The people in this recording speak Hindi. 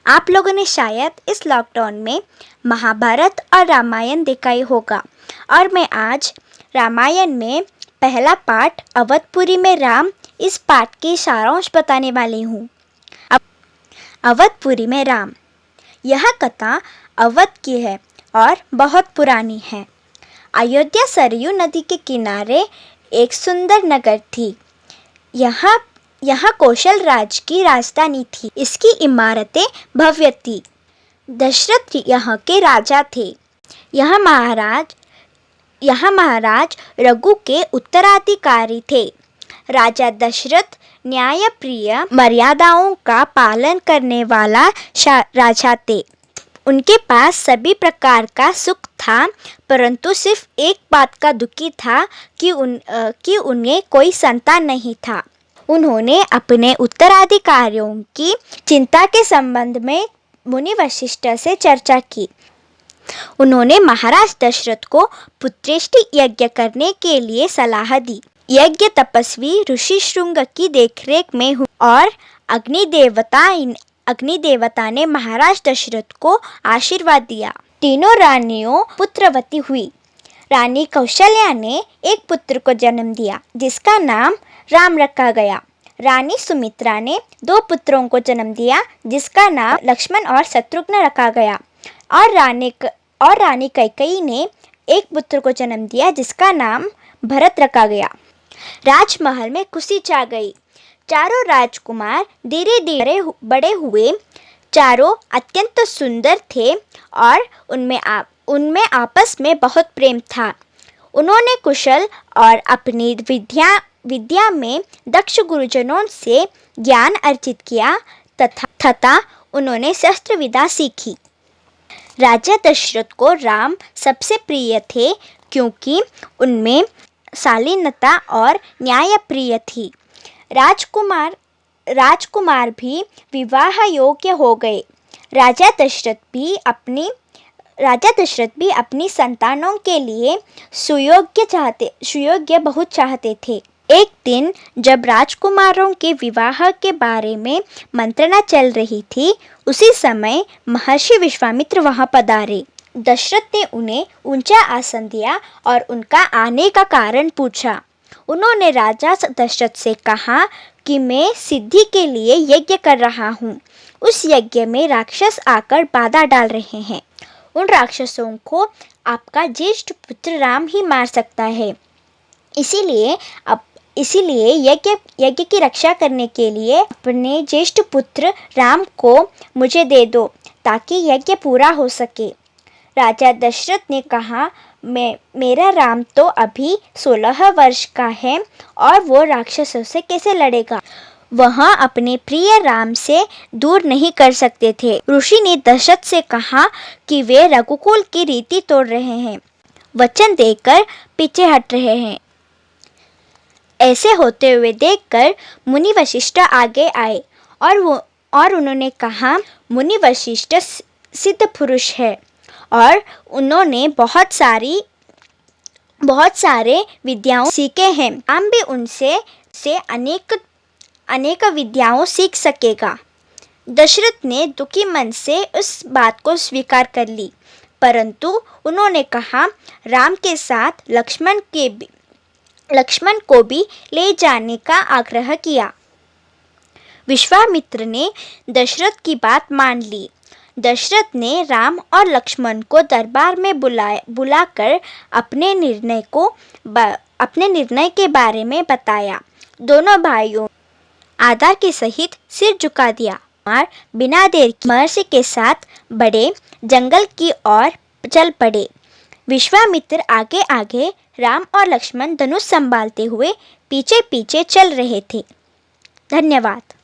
आप लोगों ने शायद इस लॉकडाउन में महाभारत और रामायण देखा ही होगा और मैं आज रामायण में पहला पार्ट अवधपुरी में राम इस पाठ के सारांश बताने वाली हूँ। अवधपुरी में राम। यह कथा अवध की है और बहुत पुरानी है। अयोध्या सरयू नदी के किनारे एक सुंदर नगर थी। यहाँ कौशल राज की राजधानी थी। इसकी इमारतें भव्य थी। दशरथ यहाँ के राजा थे। यह महाराज रघु के उत्तराधिकारी थे। राजा दशरथ न्यायप्रिय, मर्यादाओं का पालन करने वाला राजा थे। उनके पास सभी प्रकार का सुख था, परंतु सिर्फ एक बात का दुखी था कि उन्हें कोई संतान नहीं था। उन्होंने अपने उत्तराधिकारियों की चिंता के संबंध में मुनि वशिष्ठ से चर्चा की। उन्होंने महाराज दशरथ को पुत्रेष्टि यज्ञ करने के लिए सलाह दी। यज्ञ तपस्वी ऋषि श्रृंग की देखरेख में हुआ और अग्नि देवता ने महाराज दशरथ को आशीर्वाद दिया। तीनों रानियों पुत्रवती हुई। रानी कौशल्या ने एक पुत्र को जन्म दिया जिसका नाम राम रखा गया। रानी सुमित्रा ने 2 पुत्रों को जन्म दिया जिसका नाम लक्ष्मण और शत्रुघ्न रखा गया। और रानी कैकेयी ने एक पुत्र को जन्म दिया जिसका नाम भरत रखा गया। राजमहल में खुशी छा गई। चारों राजकुमार धीरे धीरे बड़े हुए। चारों अत्यंत सुंदर थे और उनमें आपस में बहुत प्रेम था। उन्होंने कुशल और अपनी विद्या में दक्ष गुरुजनों से ज्ञान अर्जित किया तथा उन्होंने शस्त्र विद्या सीखी। राजा दशरथ को राम सबसे प्रिय थे क्योंकि उनमें शालीनता और न्यायप्रिय थी। राजकुमार भी विवाह योग्य हो गए। राजा दशरथ भी अपनी संतानों के लिए सुयोग्य बहुत चाहते थे। एक दिन जब राजकुमारों के विवाह के बारे में मंत्रणा चल रही थी, उसी समय महर्षि विश्वामित्र वहां पधारे। दशरथ ने उन्हें ऊंचा आसन दिया और उनका आने का कारण पूछा। उन्होंने राजा दशरथ से कहा कि मैं सिद्धि के लिए यज्ञ कर रहा हूँ। उस यज्ञ में राक्षस आकर बाधा डाल रहे हैं। उन राक्षसों को आपका ज्येष्ठ पुत्र राम ही मार सकता है। इसीलिए यज्ञ की रक्षा करने के लिए अपने ज्येष्ठ पुत्र राम को मुझे दे दो ताकि यज्ञ पूरा हो सके। राजा दशरथ ने कहा, मेरा राम तो अभी 16 वर्ष का है और वो राक्षसों से कैसे लड़ेगा। वह अपने प्रिय राम से दूर नहीं कर सकते थे। ऋषि ने दशरथ से कहा कि वे रघुकुल की रीति तोड़ रहे हैं, वचन देकर पीछे हट रहे हैं। ऐसे होते हुए देखकर मुनि वशिष्ठ आगे आए और उन्होंने कहा, मुनि वशिष्ठ सिद्ध पुरुष है और उन्होंने बहुत सारे विद्याओं सीखे हैं। हम भी उनसे अनेक विद्याओं सीख सकेगा। दशरथ ने दुखी मन से उस बात को स्वीकार कर ली, परंतु उन्होंने कहा, राम के साथ लक्ष्मण को भी ले जाने का आग्रह किया। विश्वामित्र ने दशरथ की बात मान ली। दशरथ ने राम और लक्ष्मण को दरबार में बुलाकर अपने निर्णय के बारे में बताया। दोनों भाइयों आदर के सहित सिर झुका दिया और बिना देर की महर्षि के साथ बड़े जंगल की ओर चल पड़े। विश्वामित्र आगे आगे, राम और लक्ष्मण धनुष संभालते हुए पीछे पीछे चल रहे थे। धन्यवाद।